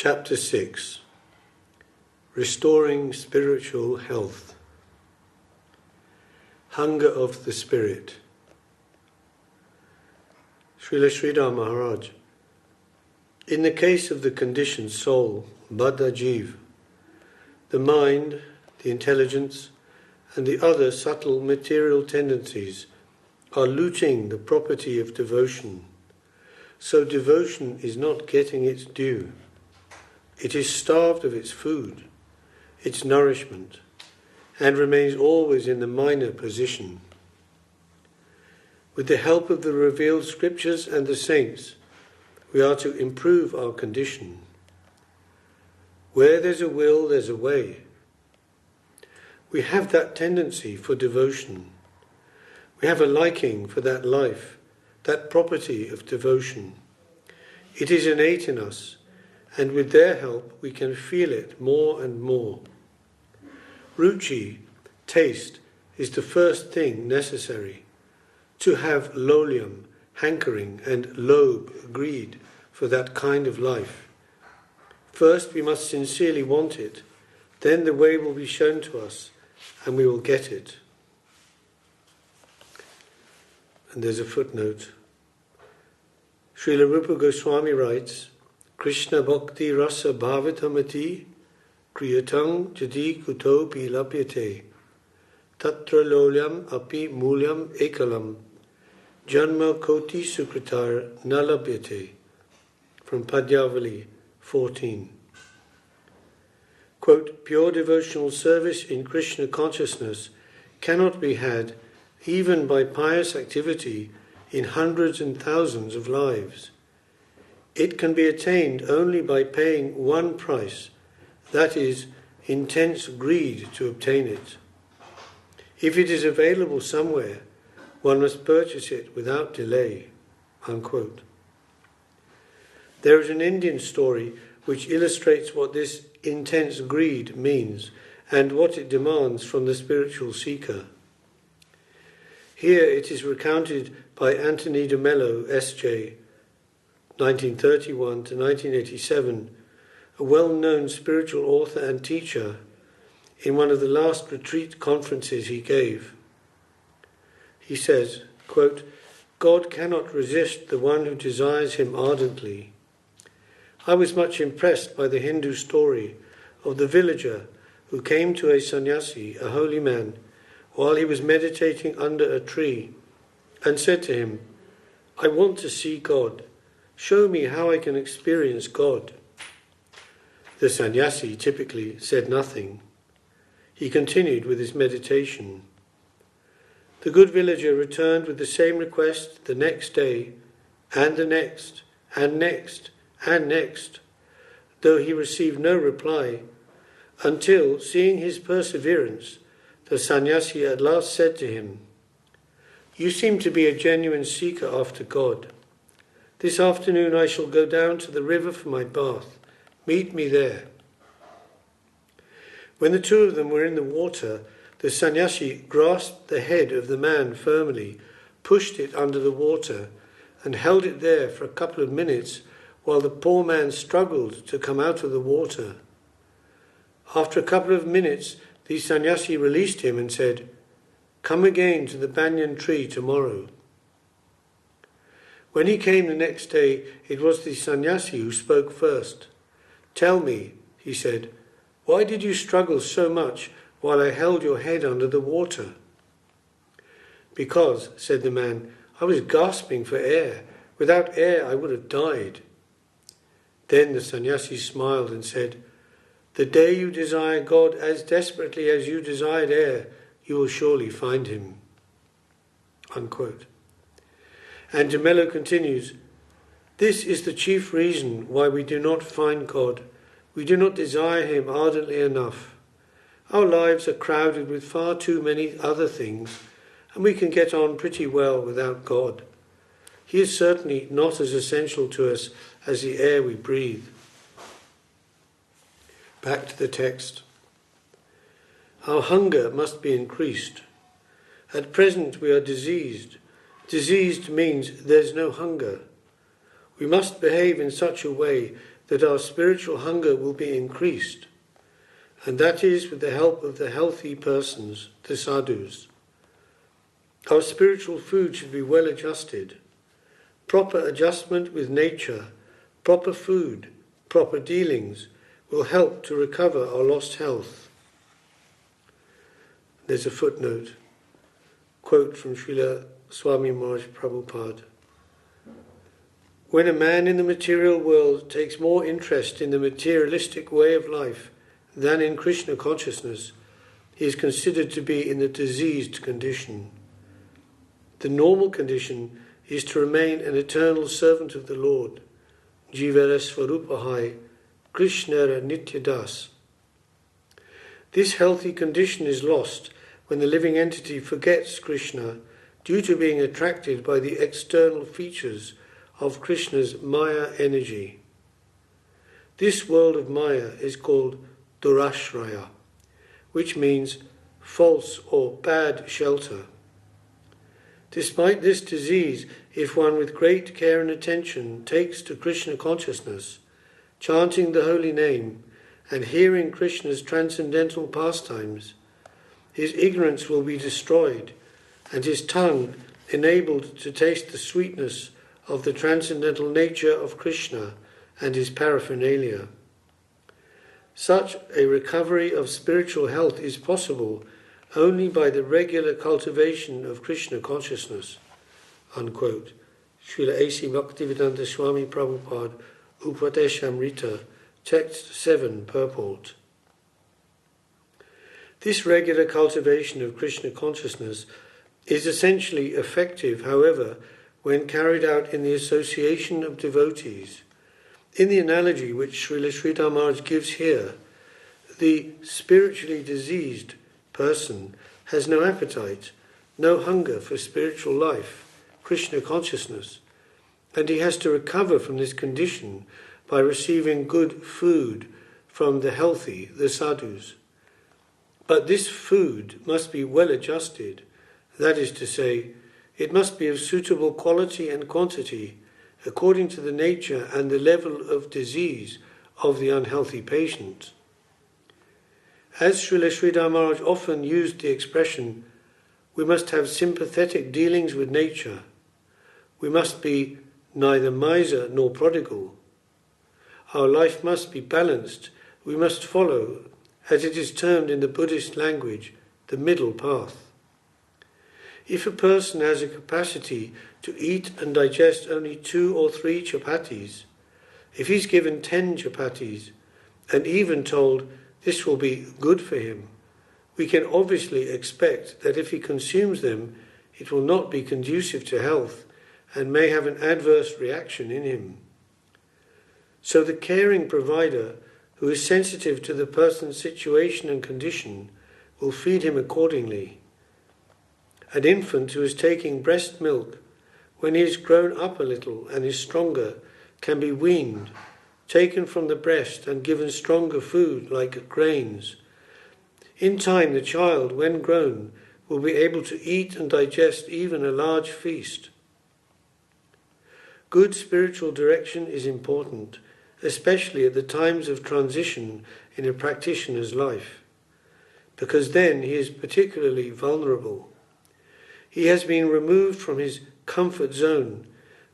Chapter 6. Restoring Spiritual Health. Hunger of the Spirit. Srila Śrīdhar Mahārāj. In the case of the conditioned soul, Baddha Jeev, the mind, the intelligence, and the other subtle material tendencies are looting the property of devotion. So devotion is not getting its due. It is starved of its food, its nourishment, and remains always in the minor position. With the help of the revealed scriptures and the saints, we are to improve our condition. Where there's a will, there's a way. We have that tendency for devotion. We have a liking for that life, that property of devotion. It is innate in us, and with their help we can feel it more and more. Ruchi, taste, is the first thing necessary. To have lolyam, hankering, and lobh, greed, for that kind of life. First we must sincerely want it, then the way will be shown to us, and we will get it. And there's a footnote. Srila Rupa Goswāmī writes, Krishna Bhakti Rasa Bhavatamati Kriyatang Jadi Kutopi Lapyate Tatra Lolyam Api Mulyam Ekalam Janma Koti Sukritar Nalabhyate. From Padyavali 14. Quote, pure devotional service in Krishna consciousness cannot be had even by pious activity in hundreds and thousands of lives. It can be attained only by paying one price, that is, intense greed to obtain it. If it is available somewhere, one must purchase it without delay. Unquote. There is an Indian story which illustrates what this intense greed means and what it demands from the spiritual seeker. Here it is recounted by Anthony de Mello, S.J., 1931 to 1987, a well-known spiritual author and teacher, in one of the last retreat conferences he gave. He says, quote, God cannot resist the one who desires him ardently. I was much impressed by the Hindu story of the villager who came to a sannyasi, a holy man, while he was meditating under a tree, and said to him, I want to see God. Show me how I can experience God. The sannyasi typically said nothing. He continued with his meditation. The good villager returned with the same request the next day, and the next, and next, and next, though he received no reply, until, seeing his perseverance, the sannyasi at last said to him, You seem to be a genuine seeker after God. This afternoon I shall go down to the river for my bath. Meet me there. When the two of them were in the water, the sannyasi grasped the head of the man firmly, pushed it under the water, and held it there for a couple of minutes while the poor man struggled to come out of the water. After a couple of minutes, the sannyasi released him and said, Come again to the banyan tree tomorrow. When he came the next day, it was the sannyasi who spoke first. Tell me, he said, why did you struggle so much while I held your head under the water? Because, said the man, I was gasping for air. Without air I would have died. Then the sannyasi smiled and said, The day you desire God as desperately as you desired air, you will surely find him. Unquote. And de Mello continues, This is the chief reason why we do not find God. We do not desire him ardently enough. Our lives are crowded with far too many other things, and we can get on pretty well without God. He is certainly not as essential to us as the air we breathe. Back to the text. Our hunger must be increased. At present we are diseased. Diseased means there's no hunger. We must behave in such a way that our spiritual hunger will be increased, and that is with the help of the healthy persons, the sadhus. Our spiritual food should be well adjusted. Proper adjustment with nature, proper food, proper dealings will help to recover our lost health. There's a footnote, quote from Srila Swāmī Maharaj Prabhupada. When a man in the material world takes more interest in the materialistic way of life than in Krishna consciousness, he is considered to be in the diseased condition. The normal condition is to remain an eternal servant of the Lord, Jivara Swarūpahai, Krishnara Nityadas. This healthy condition is lost when the living entity forgets Krishna due to being attracted by the external features of Krishna's Maya energy. This world of Maya is called Durashraya, which means false or bad shelter. Despite this disease, if one with great care and attention takes to Krishna consciousness, chanting the holy name and hearing Krishna's transcendental pastimes, his ignorance will be destroyed and his tongue enabled to taste the sweetness of the transcendental nature of Krishna and his paraphernalia. Such a recovery of spiritual health is possible only by the regular cultivation of Krishna consciousness. Unquote. Srila A.C. Bhaktivedanta Swāmī Prabhupada, Upadeshamrita, Text 7, Purport. This regular cultivation of Krishna consciousness is essentially effective, however, when carried out in the association of devotees. In the analogy which Srila Śrīdhar Maharaj gives here, the spiritually diseased person has no appetite, no hunger for spiritual life, Krishna consciousness, and he has to recover from this condition by receiving good food from the healthy, the sadhus. But this food must be well adjusted, that is to say, it must be of suitable quality and quantity according to the nature and the level of disease of the unhealthy patient. As Srila Śrīdhar Maharaj often used the expression, we must have sympathetic dealings with nature. We must be neither miser nor prodigal. Our life must be balanced. We must follow, as it is termed in the Buddhist language, the middle path. If a person has a capacity to eat and digest only 2 or 3 chapatis, if he's given 10 chapatis and even told this will be good for him, we can obviously expect that if he consumes them, it will not be conducive to health and may have an adverse reaction in him. So the caring provider, who is sensitive to the person's situation and condition, will feed him accordingly. An infant who is taking breast milk, when he is grown up a little and is stronger, can be weaned, taken from the breast and given stronger food like grains. In time, the child, when grown, will be able to eat and digest even a large feast. Good spiritual direction is important, especially at the times of transition in a practitioner's life, because then he is particularly vulnerable. He has been removed from his comfort zone,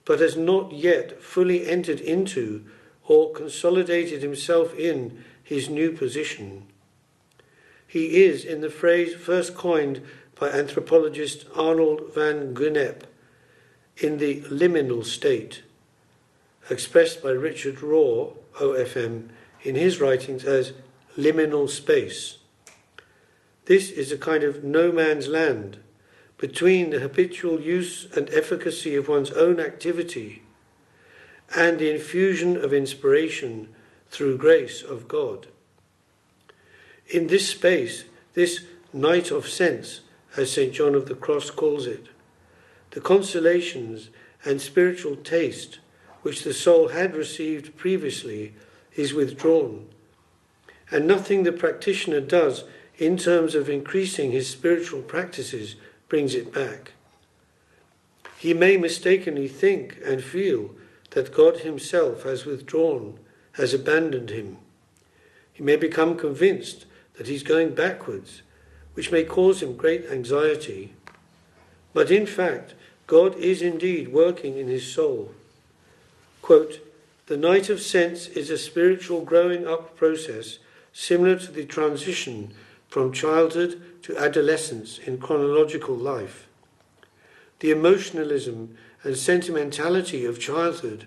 but has not yet fully entered into or consolidated himself in his new position. He is, in the phrase first coined by anthropologist Arnold van Gunnep, in the liminal state, expressed by Richard Rohr, OFM, in his writings as liminal space. This is a kind of no man's land between the habitual use and efficacy of one's own activity and the infusion of inspiration through grace of God. In this space, this night of sense, as St. John of the Cross calls it, the consolations and spiritual taste which the soul had received previously is withdrawn, and nothing the practitioner does in terms of increasing his spiritual practices brings it back. He may mistakenly think and feel that God himself has withdrawn, has abandoned him. He may become convinced that he's going backwards, which may cause him great anxiety. But in fact, God is indeed working in his soul. Quote, "The night of sense is a spiritual growing up process similar to the transition from childhood to adolescence in chronological life. The emotionalism and sentimentality of childhood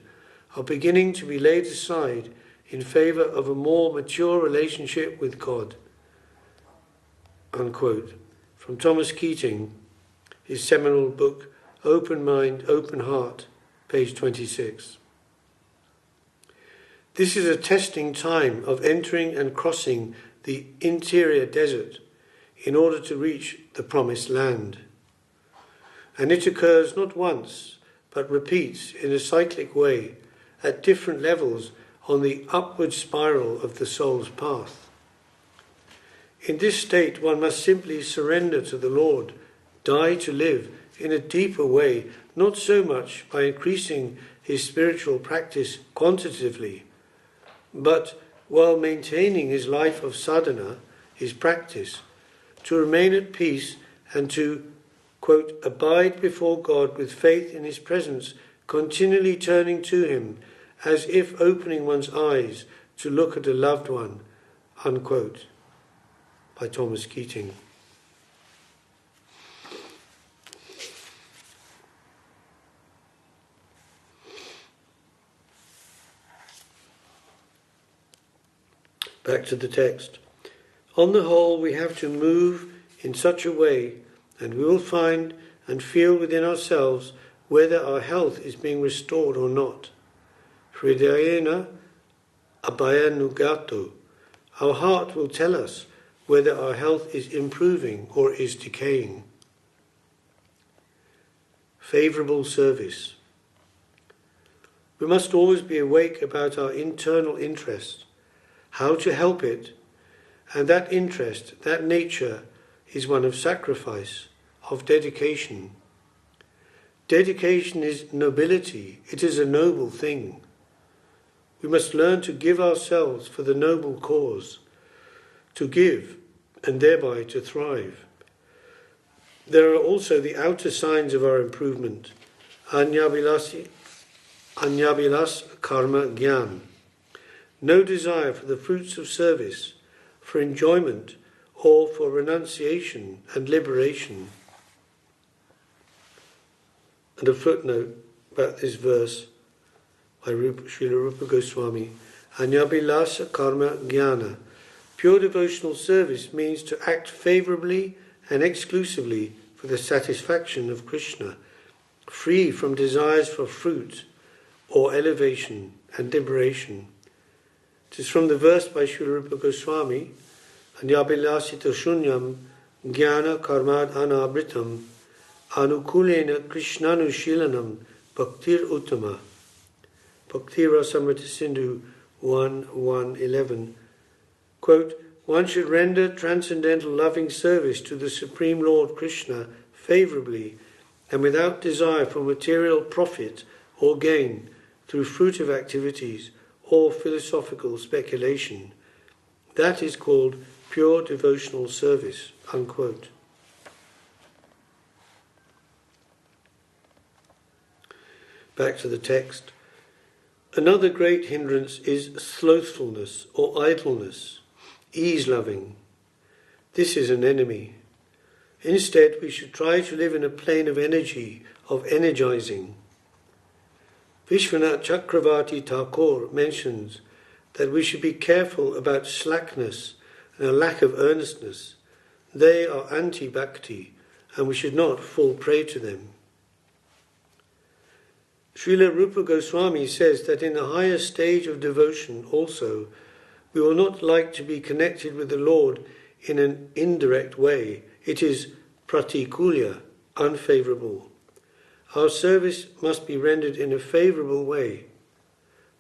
are beginning to be laid aside in favour of a more mature relationship with God." Unquote. From Thomas Keating, his seminal book, Open Mind, Open Heart, page 26. This is a testing time of entering and crossing the interior desert in order to reach the promised land. And it occurs not once, but repeats in a cyclic way at different levels on the upward spiral of the soul's path. In this state, one must simply surrender to the Lord, die to live in a deeper way, not so much by increasing his spiritual practice quantitatively, but while maintaining his life of sadhana, his practice, to remain at peace and to, quote, "abide before God with faith in his presence, continually turning to him, as if opening one's eyes to look at a loved one," unquote, by Thomas Keating. Back to the text. On the whole, we have to move in such a way, and we will find and feel within ourselves whether our health is being restored or not. Hridayena abhayanugato. Our heart will tell us whether our health is improving or is decaying. Favourable service. We must always be awake about our internal interest, how to help it, and that interest, that nature, is one of sacrifice, of dedication. Dedication is nobility, it is a noble thing. We must learn to give ourselves for the noble cause, to give and thereby to thrive. There are also the outer signs of our improvement, Anyabhilas karma gyan. No desire for the fruits of service, for enjoyment, or for renunciation and liberation. And a footnote about this verse by Srila Goswāmī. Anyabhilasa karma jnana. Pure devotional service means to act favourably and exclusively for the satisfaction of Krishna, free from desires for fruit or elevation and liberation. It is from the verse by Srila Goswāmī, Anyabhilasita shunyam jnana karmad anabritam anukulena krishnanushilanam bhaktir uttama. Bhakti Rasamrita Sindhu 1:11. Quote, "One should render transcendental loving service to the Supreme Lord Krishna favourably and without desire for material profit or gain through fruitive activities or philosophical speculation. That is called pure devotional service." Unquote. Back to the text. Another great hindrance is slothfulness or idleness, ease-loving. This is an enemy. Instead, we should try to live in a plane of energy, of energizing. Vishwanath Chakravarti Thakur mentions that we should be careful about slackness and a lack of earnestness. They are anti-bhakti, and we should not fall prey to them. Srila Rupa Goswāmī says that in the higher stage of devotion also, we will not like to be connected with the Lord in an indirect way. It is pratikulya, unfavourable. Our service must be rendered in a favourable way.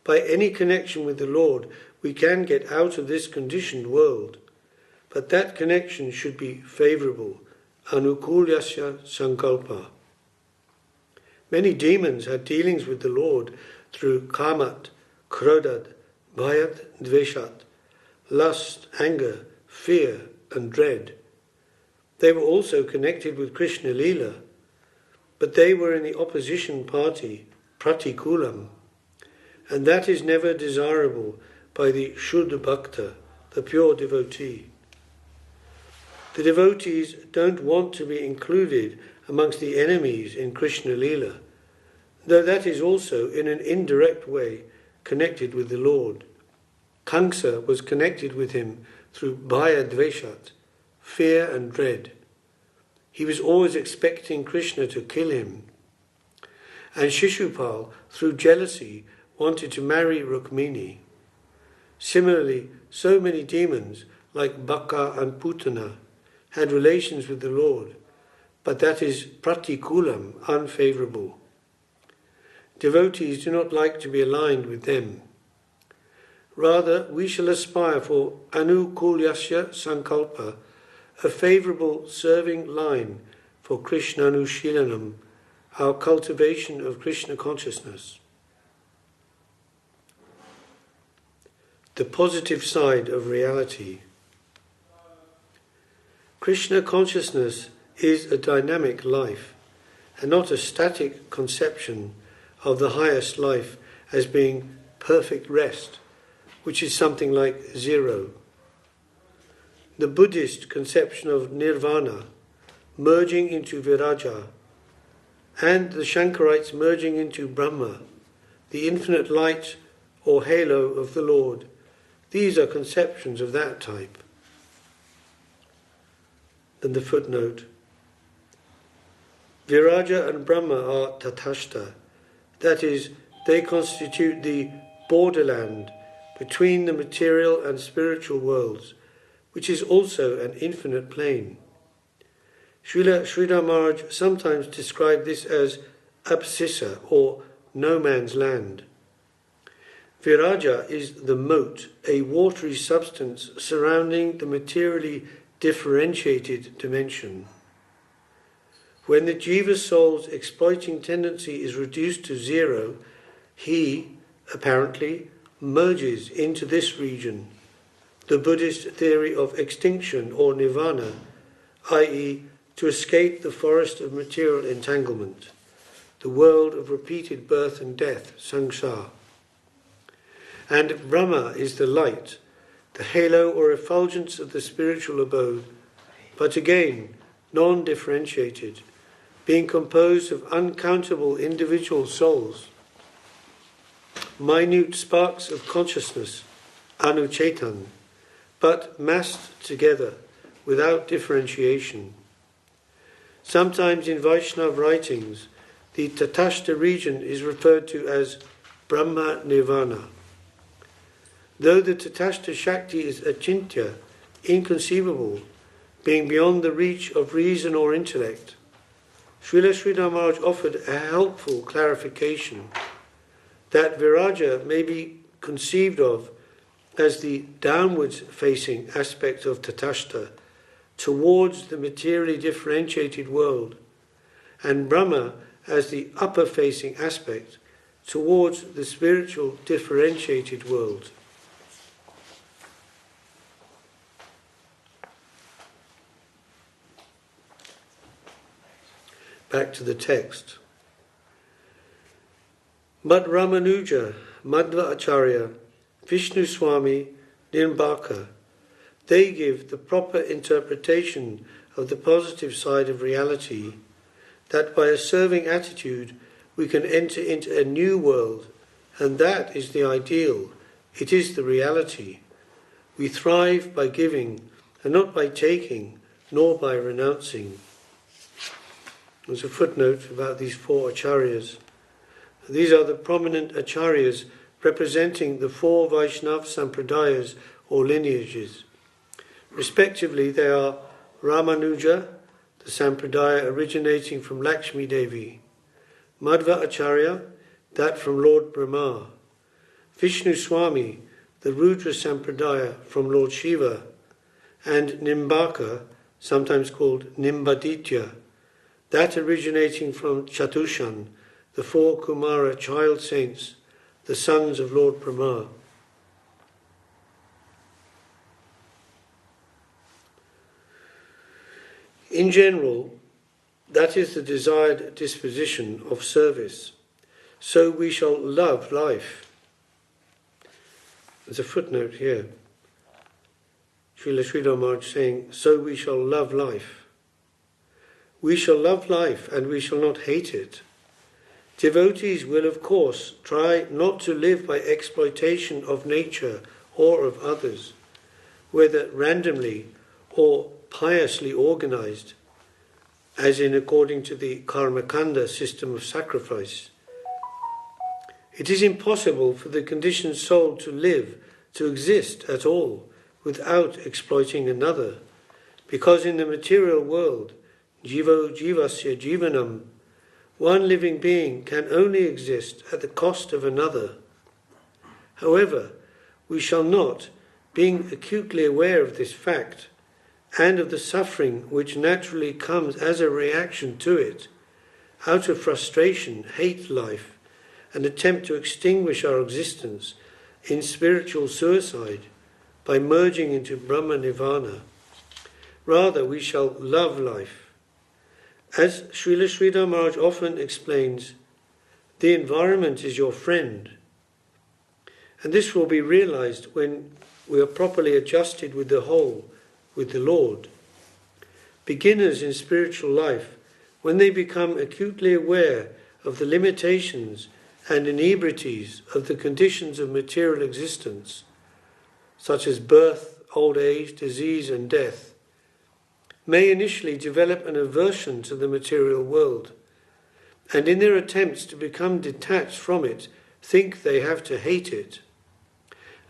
By any connection with the Lord, we can get out of this conditioned world, but that connection should be favourable, anukulyasya sankalpa. Many demons had dealings with the Lord through kamat, krodad, bhayat, dveshat, lust, anger, fear and dread. They were also connected with Krishna Leela, but they were in the opposition party, pratikulam, and that is never desirable by the Shuddha Bhakta, the pure devotee. The devotees don't want to be included amongst the enemies in Krishna Leela, though that is also in an indirect way connected with the Lord. Kamsa was connected with him through bhaya dveshat, fear and dread. He was always expecting Krishna to kill him. And Shishupal, through jealousy, wanted to marry Rukmini. Similarly, so many demons, like Baka and Putana, had relations with the Lord, but that is pratikulam, unfavourable. Devotees do not like to be aligned with them. Rather, we shall aspire for anukulyasya sankalpa, a favourable serving line for Krishnanushilanam, our cultivation of Krishna consciousness. The positive side of reality. Krishna consciousness is a dynamic life, and not a static conception of the highest life as being perfect rest, which is something like zero. The Buddhist conception of nirvana, merging into viraja, and the Shankarites merging into Brahma, the infinite light or halo of the Lord, these are conceptions of that type. Then the footnote. Viraja and Brahma are tatashta, that is, they constitute the borderland between the material and spiritual worlds, which is also an infinite plane. Śrīdhar Mahārāj sometimes described this as absissa, or no man's land. Viraja is the moat, a watery substance surrounding the materially differentiated dimension. When the jiva soul's exploiting tendency is reduced to zero, he, apparently, merges into this region, the Buddhist theory of extinction or nirvana, i.e., to escape the forest of material entanglement, the world of repeated birth and death, samsara. And Brahma is the light, the halo or effulgence of the spiritual abode, but again, non-differentiated, being composed of uncountable individual souls, minute sparks of consciousness, anuchetan, but massed together without differentiation. Sometimes in Vaishnava writings, the Tatashta region is referred to as Brahma Nirvana. Though the Tatashta Shakti is achintya, inconceivable, being beyond the reach of reason or intellect, Śrīdhar Mahārāj offered a helpful clarification that viraja may be conceived of as the downwards facing aspect of Tatashta towards the materially differentiated world, and Brahma as the upper facing aspect towards the spiritual differentiated world. Back to the text. But Ramanuja, Madhva Acharya, Vishnu Swāmī, Nimbaka, they give the proper interpretation of the positive side of reality, that by a serving attitude we can enter into a new world, and that is the ideal, it is the reality. We thrive by giving, and not by taking, nor by renouncing. There's a footnote about these four acharyas. These are the prominent acharyas representing the four Vaishnava sampradayas or lineages. Respectively, they are Ramanuja, the sampradaya originating from Lakshmi Devi; Madhva Acharya, that from Lord Brahma; Vishnu Swāmī, the Rudra sampradaya from Lord Shiva; and Nimbaka, sometimes called Nimbaditya, that originating from Chatushan, the four Kumara child saints, the sons of Lord Brahma. In general, that is the desired disposition of service. So we shall love life. There's a footnote here. Śrīdhar Mahārāj saying, so we shall love life. We shall love life and we shall not hate it. Devotees will, of course, try not to live by exploitation of nature or of others, whether randomly or piously organized, as in according to the karmakanda system of sacrifice. It is impossible for the conditioned soul to live, to exist at all, without exploiting another, because in the material world, jivo jivasya jivanam, one living being can only exist at the cost of another. However, we shall not, being acutely aware of this fact, and of the suffering which naturally comes as a reaction to it, out of frustration, hate life, and attempt to extinguish our existence in spiritual suicide by merging into Brahma Nirvana. Rather, we shall love life. As Srila Śrīdhar Mahārāj often explains, the environment is your friend. And this will be realized when we are properly adjusted with the whole, with the Lord. Beginners in spiritual life, when they become acutely aware of the limitations and inebrities of the conditions of material existence, such as birth, old age, disease and death, may initially develop an aversion to the material world, and in their attempts to become detached from it, think they have to hate it.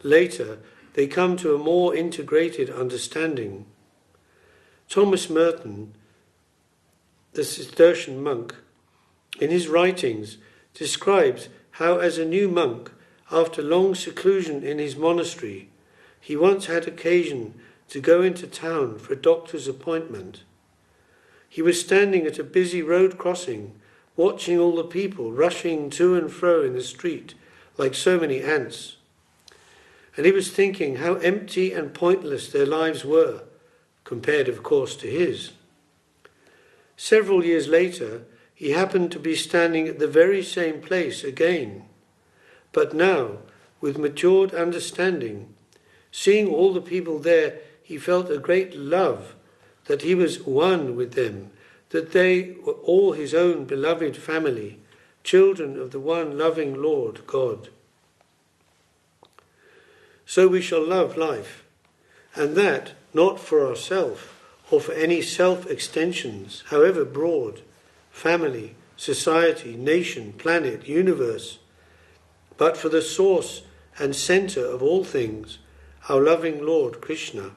Later, they come to a more integrated understanding. Thomas Merton, the Cistercian monk, in his writings describes how as a new monk, after long seclusion in his monastery, he once had occasion to go into town for a doctor's appointment. He was standing at a busy road crossing, watching all the people rushing to and fro in the street like so many ants. And he was thinking how empty and pointless their lives were, compared, of course, to his. Several years later, he happened to be standing at the very same place again, but now, with matured understanding, seeing all the people there, he felt a great love, that he was one with them, that they were all his own beloved family, children of the one loving Lord God. So we shall love life, and that not for ourselves or for any self-extensions, however broad, family, society, nation, planet, universe, but for the source and centre of all things, our loving Lord Krishna.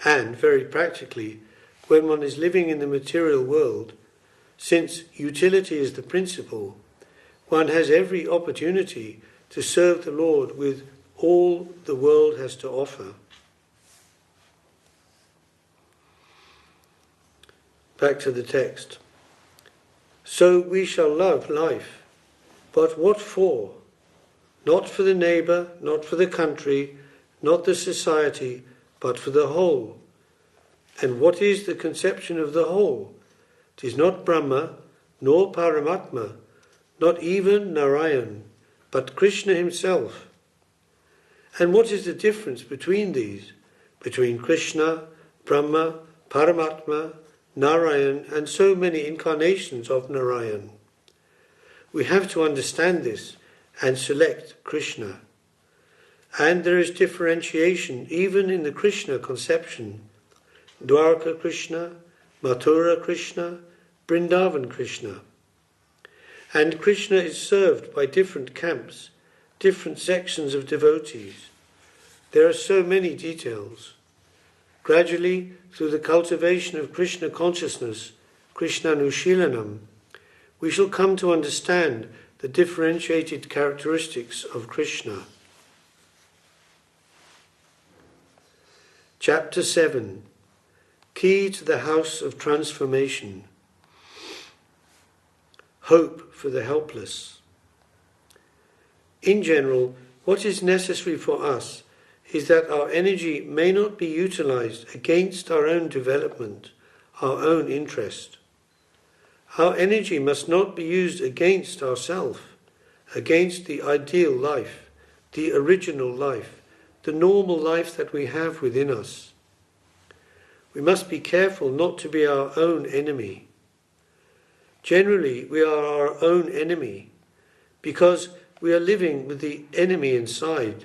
And, very practically, when one is living in the material world, since utility is the principle, one has every opportunity to serve the Lord with all the world has to offer. Back to the text. So we shall love life, but what for? Not for the neighbour, not for the country, not the society, but for the whole. And what is the conception of the whole? It is not Brahma, nor Paramatma, not even Narayan, but Krishna himself. And what is the difference between these? Between Krishna, Brahma, Paramatma, Narayan, and so many incarnations of Narayan. We have to understand this and select Krishna. And there is differentiation even in the Krishna conception. Dwarka Krishna, Mathura Krishna, Vrindavan Krishna. And Krishna is served by different camps, different sections of devotees. There are so many details. Gradually, through the cultivation of Krishna consciousness, Krishnanushilanam, we shall come to understand the differentiated characteristics of Krishna. Chapter 7. Key to the House of Transformation. Hope for the helpless. In general, what is necessary for us is that our energy may not be utilized against our own development, our own interest. Our energy must not be used against ourselves, against the ideal life, the original life, the normal life that we have within us. We must be careful not to be our own enemy. Generally, we are our own enemy because we are living with the enemy inside: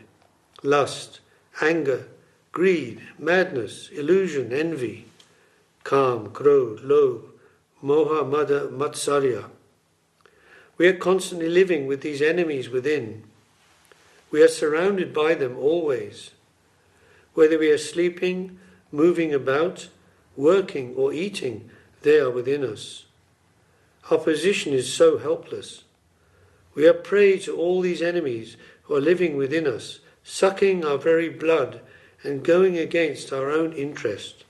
lust, anger, greed, madness, illusion, envy, Kam, Krodh, Lobh, Moha, Mada, Matsarya. We are constantly living with these enemies within. We are surrounded by them always. Whether we are sleeping, moving about, working or eating, they are within us. Our position is so helpless. We are prey to all these enemies who are living within us, sucking our very blood and going against our own interest.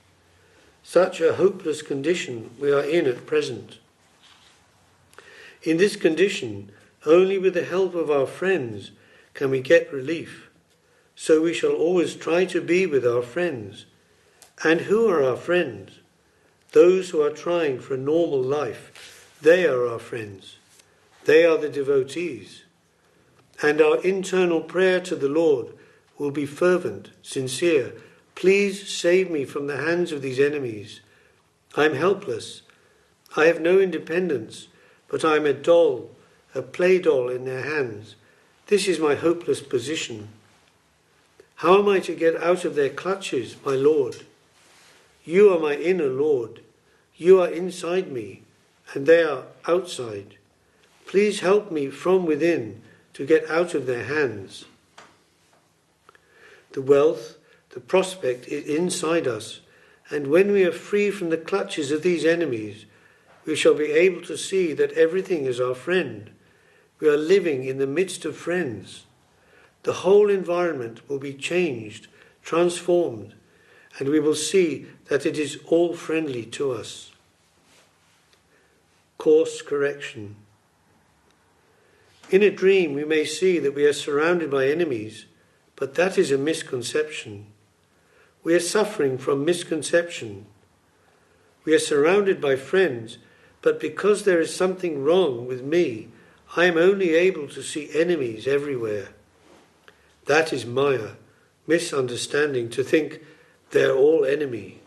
Such a hopeless condition we are in at present. In this condition, only with the help of our friends can we get relief. So we shall always try to be with our friends. And who are our friends? Those who are trying for a normal life. They are our friends. They are the devotees. And our internal prayer to the Lord will be fervent, sincere. Please save me from the hands of these enemies. I am helpless. I have no independence, but I am a doll, a play doll in their hands. This is my hopeless position. How am I to get out of their clutches, my Lord? You are my inner Lord. You are inside me, and they are outside. Please help me from within to get out of their hands. The wealth, the prospect is inside us, and when we are free from the clutches of these enemies, we shall be able to see that everything is our friend. We are living in the midst of friends. The whole environment will be changed, transformed, and we will see that it is all friendly to us. Course correction. In a dream we may see that we are surrounded by enemies, but that is a misconception. We are suffering from misconception. We are surrounded by friends, but because there is something wrong with me, I am only able to see enemies everywhere. That is Maya, misunderstanding, to think they're all enemy.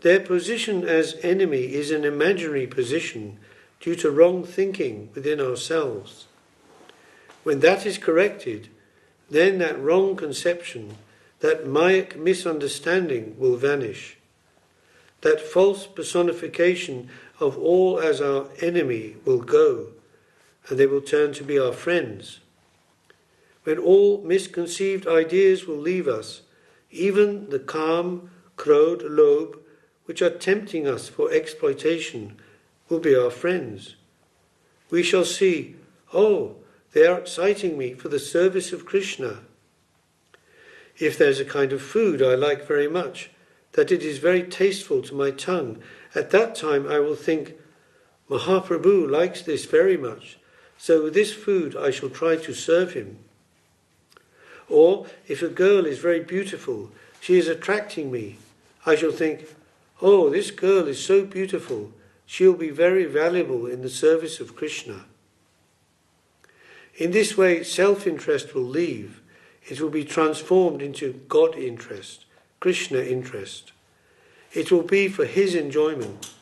Their position as enemy is an imaginary position due to wrong thinking within ourselves. When that is corrected, then that wrong conception, that Mayic misunderstanding will vanish. That false personification of all as our enemy will go, and they will turn to be our friends. When all misconceived ideas will leave us, even the Kam, Krodh, Lobh, which are tempting us for exploitation, will be our friends. We shall see, oh, they are exciting me for the service of Krishna. If there's a kind of food I like very much, that it is very tasteful to my tongue, at that time I will think, Mahaprabhu likes this very much, so with this food I shall try to serve him. Or if a girl is very beautiful, she is attracting me, I shall think, oh, this girl is so beautiful, she will be very valuable in the service of Krishna. In this way, self-interest will leave. It will be transformed into God interest, Krishna interest. It will be for his enjoyment.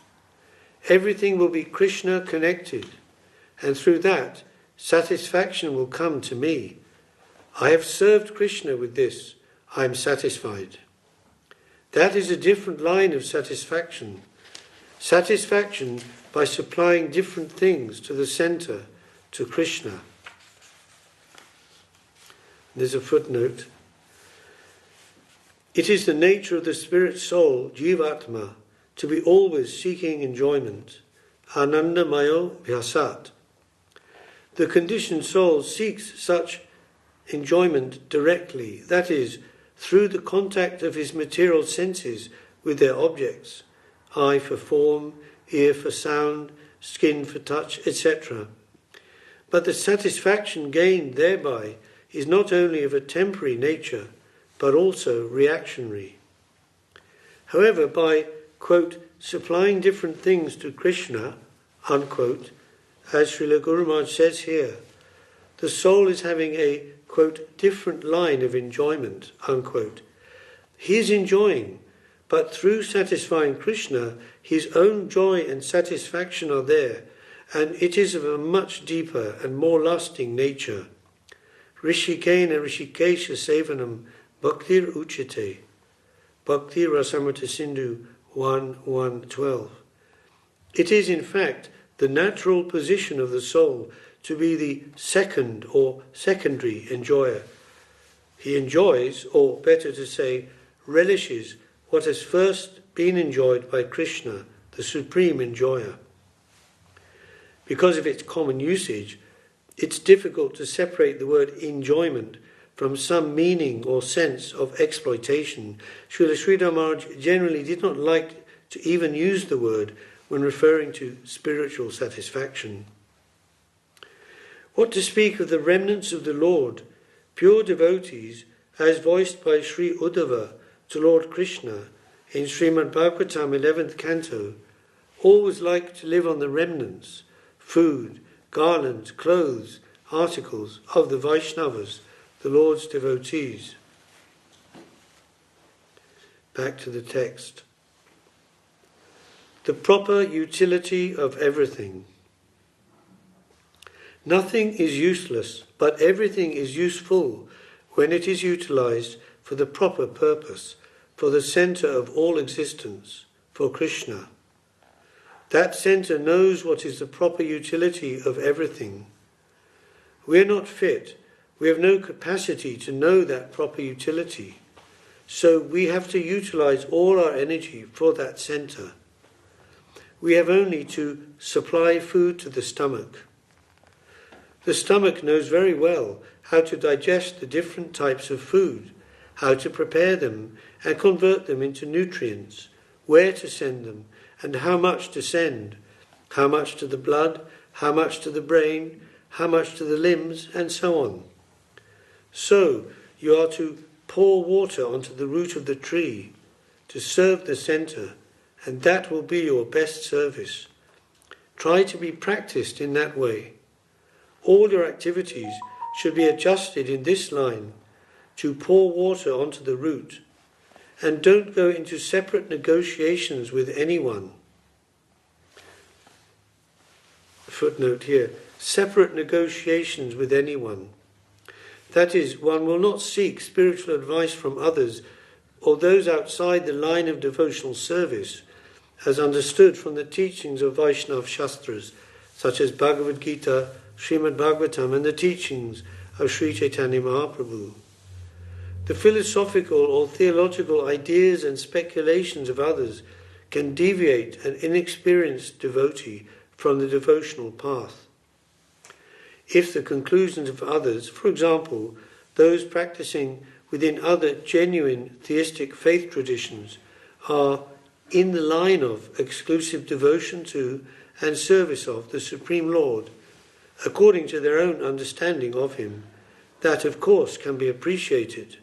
Everything will be Krishna connected, and through that, satisfaction will come to me. I have served Krishna with this. I am satisfied. That is a different line of satisfaction. Satisfaction by supplying different things to the center, to Krishna. There's a footnote. It is the nature of the spirit soul, Jivatma, to be always seeking enjoyment. Ananda Mayo Vyasat. The conditioned soul seeks such enjoyment directly, that is, through the contact of his material senses with their objects, eye for form, ear for sound, skin for touch, etc. But the satisfaction gained thereby is not only of a temporary nature, but also reactionary. However, by, quote, supplying different things to Krishna, unquote, as Srila Guru Maharaj says here, the soul is having a, quote, different line of enjoyment, unquote. He is enjoying, but through satisfying Krishna, his own joy and satisfaction are there, and it is of a much deeper and more lasting nature. Rishikena Rishikesha Sevanam Bhaktir Uchite. Bhakti Rasamrita Sindhu 1:1-12. It is in fact the natural position of the soul to be the second or secondary enjoyer. He enjoys, or better to say, relishes what has first been enjoyed by Krishna, the supreme enjoyer. Because of its common usage, it's difficult to separate the word enjoyment from some meaning or sense of exploitation. Srila Śrīdhar Maharaj generally did not like to even use the word when referring to spiritual satisfaction. What to speak of the remnants of the Lord, pure devotees, as voiced by Sri Uddhava to Lord Krishna in Srimad Bhagavatam 11th Canto, always like to live on the remnants, food, garlands, clothes, articles of the Vaishnavas, the Lord's devotees. Back to the text. The proper utility of everything. Nothing is useless, but everything is useful when it is utilized for the proper purpose, for the center of all existence, for Krishna. That center knows what is the proper utility of everything. We are not fit, we have no capacity to know that proper utility, so we have to utilize all our energy for that center. We have only to supply food to the stomach. The stomach knows very well how to digest the different types of food, how to prepare them and convert them into nutrients, where to send them and how much to send, how much to the blood, how much to the brain, how much to the limbs, and so on. So you are to pour water onto the root of the tree to serve the center, and that will be your best service. Try to be practiced in that way. All your activities should be adjusted in this line, to pour water onto the root, and don't go into separate negotiations with anyone. Footnote here, separate negotiations with anyone. That is, one will not seek spiritual advice from others or those outside the line of devotional service, as understood from the teachings of Vaishnava Shastras, such as Bhagavad Gita, Srimad Bhagavatam, and the teachings of Sri Chaitanya Mahaprabhu. The philosophical or theological ideas and speculations of others can deviate an inexperienced devotee from the devotional path. If the conclusions of others, for example, those practicing within other genuine theistic faith traditions, are in the line of exclusive devotion to and service of the Supreme Lord, according to their own understanding of him, that of course can be appreciated.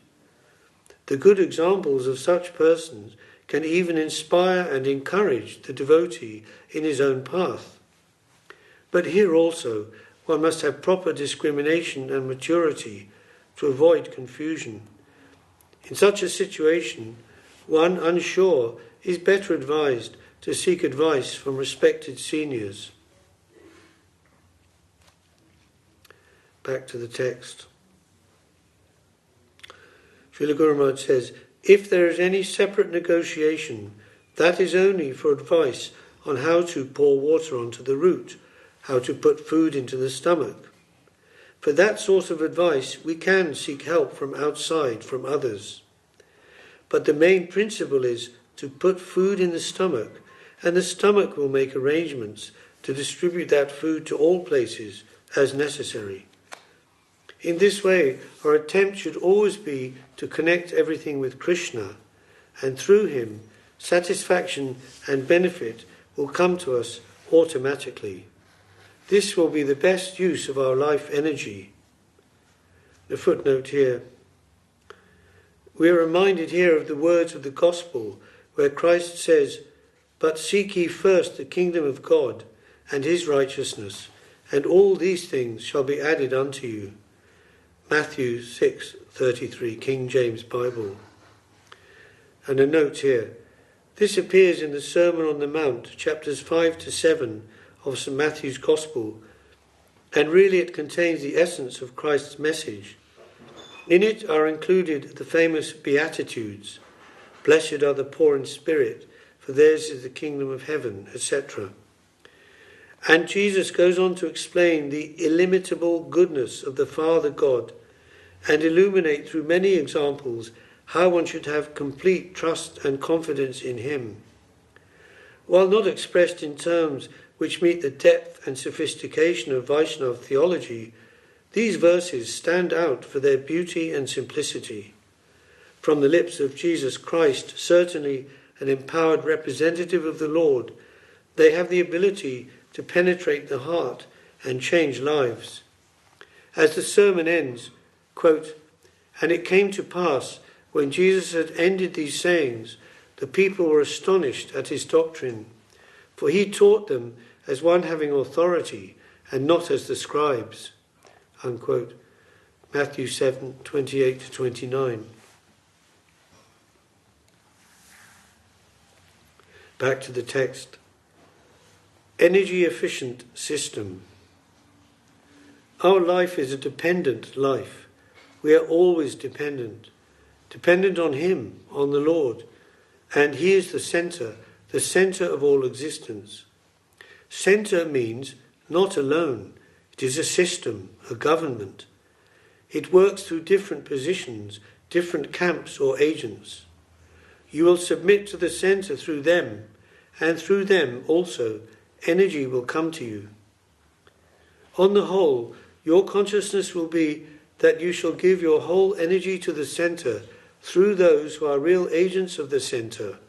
The good examples of such persons can even inspire and encourage the devotee in his own path. But here also one must have proper discrimination and maturity to avoid confusion. In such a situation, one unsure is better advised to seek advice from respected seniors. Back to the text. Srila Guru Maharaj says, if there is any separate negotiation, that is only for advice on how to pour water onto the root, how to put food into the stomach. For that sort of advice, we can seek help from outside, from others. But the main principle is to put food in the stomach, and the stomach will make arrangements to distribute that food to all places as necessary. In this way, our attempt should always be to connect everything with Krishna, and through him, satisfaction and benefit will come to us automatically. This will be the best use of our life energy. The footnote here. We are reminded here of the words of the Gospel, where Christ says, But seek ye first the kingdom of God and his righteousness, and all these things shall be added unto you. Matthew 6:33, King James Bible. And a note here. This appears in the Sermon on the Mount, chapters 5 to 7 of St. Matthew's Gospel, and really it contains the essence of Christ's message. In it are included the famous Beatitudes, blessed are the poor in spirit, for theirs is the kingdom of heaven, etc. And Jesus goes on to explain the illimitable goodness of the Father God and illuminate through many examples how one should have complete trust and confidence in him. While not expressed in terms which meet the depth and sophistication of Vaishnava theology, these verses stand out for their beauty and simplicity. From the lips of Jesus Christ, certainly an empowered representative of the Lord, they have the ability to penetrate the heart and change lives. As the sermon ends, quote, "And it came to pass, when Jesus had ended these sayings, the people were astonished at his doctrine, for he taught them as one having authority, and not as the scribes." Unquote. Matthew 7:28-29. Back to the text. Energy efficient system. Our life is a dependent life. We are always dependent on him, on the Lord, and he is the center of all existence. Center means not alone. It is a system, a government. It works through different positions, different camps or agents. You will submit to the center through them, and through them also energy will come to you. On the whole, your consciousness will be that you shall give your whole energy to the center through those who are real agents of the center,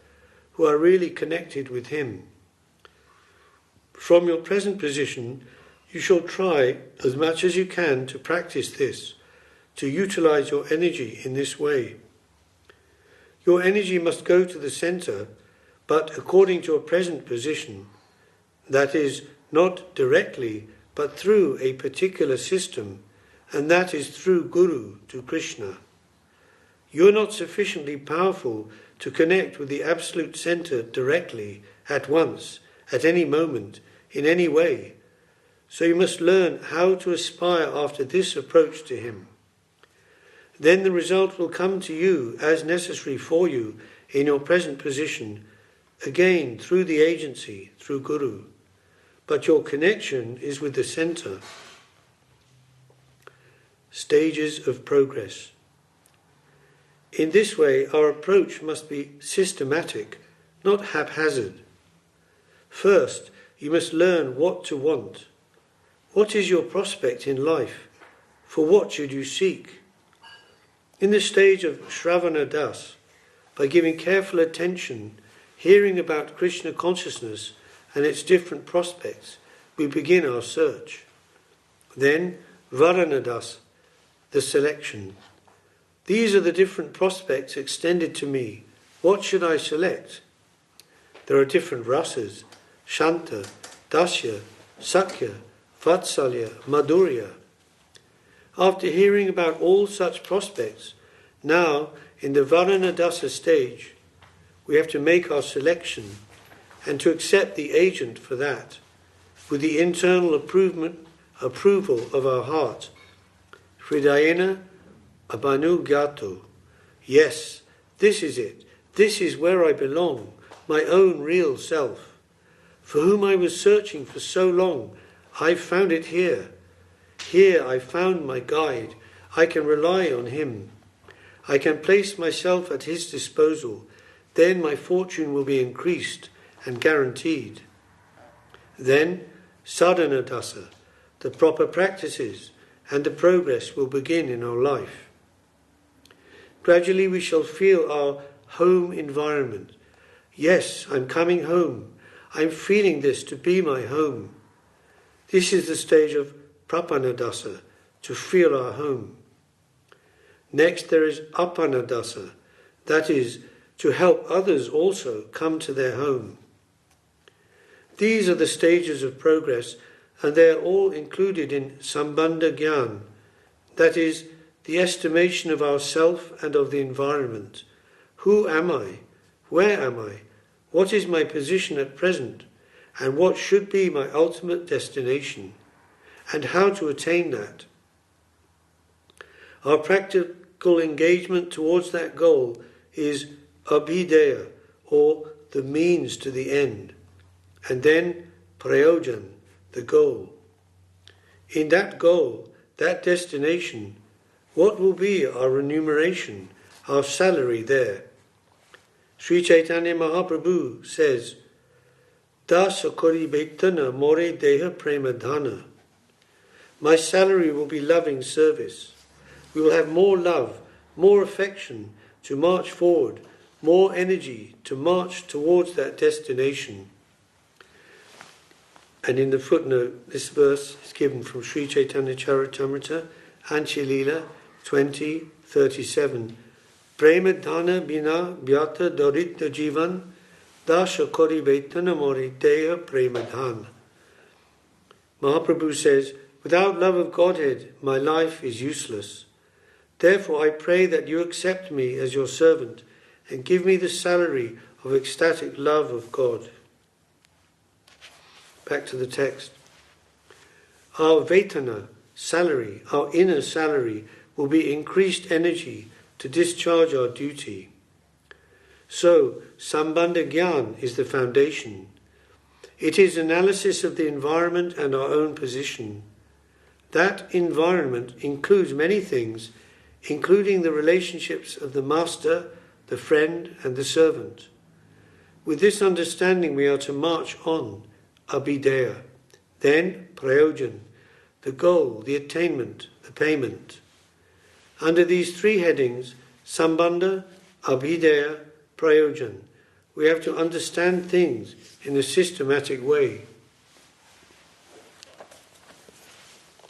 who are really connected with him. From your present position, you shall try as much as you can to practice this, to utilize your energy in this way. Your energy must go to the center, but according to your present position, that is, not directly, but through a particular system, and that is through Guru to Krishna. You are not sufficiently powerful to connect with the absolute center directly, at once, at any moment, in any way. So you must learn how to aspire after this approach to him. Then the result will come to you as necessary for you in your present position, again through the agency, through Guru. But your connection is with the center. Stages of progress. In this way, our approach must be systematic, not haphazard. First, you must learn what to want. What is your prospect in life? For what should you seek? In the stage of Shravana Das, by giving careful attention, hearing about Krishna consciousness and its different prospects, we begin our search. Then, Varana Das, the selection. These are the different prospects extended to me. What should I select? There are different rasas, Shanta, Dasya, Sakya, Vatsalya, Madhurya. After hearing about all such prospects, now in the Varana Dasa stage, we have to make our selection and to accept the agent for that, with the internal approval of our heart. Hridayena Abanugyato. Yes, this is it. This is where I belong, my own real self. For whom I was searching for so long, I found it here. Here I found my guide. I can rely on him. I can place myself at his disposal. Then my fortune will be increased and guaranteed. Then sadhana dasa, the proper practices and the progress will begin in our life. Gradually we shall feel our home environment. Yes, I'm coming home. I'm feeling this to be my home. This is the stage of prapanadasa, to feel our home. Next there is apanadasa, that is, to help others also come to their home. These are the stages of progress, and they are all included in Sambandha Gyan, that is, the estimation of ourself and of the environment. Who am I? Where am I? What is my position at present? And what should be my ultimate destination? And how to attain that? Our practical engagement towards that goal is abhideya, or the means to the end, and then prayojan, the goal. In that goal, that destination, what will be our remuneration, our salary there? Sri Chaitanya Mahaprabhu says, Dasa kori betana more deha premadhana. My salary will be loving service. We will have more love, more affection to march forward, more energy to march towards that destination. And in the footnote, this verse is given from Sri Chaitanya Charitamrita, Anchilila 20:37. Premadhana bina vyata dorita jivan dasha kori vetana mori deha premadhana. Mahaprabhu says, without love of Godhead, my life is useless. Therefore I pray that you accept me as your servant and give me the salary of ecstatic love of God. Back to the text. Our vetana, salary, our inner salary, will be increased energy to discharge our duty. So, Sambandha Gyan is the foundation. It is analysis of the environment and our own position. That environment includes many things, including the relationships of the master, the friend, and the servant. With this understanding we are to march on, abhideya, then prayojan, the goal, the attainment, the payment. Under these three headings, Sambandha, Abhideya, Prayojan, we have to understand things in a systematic way.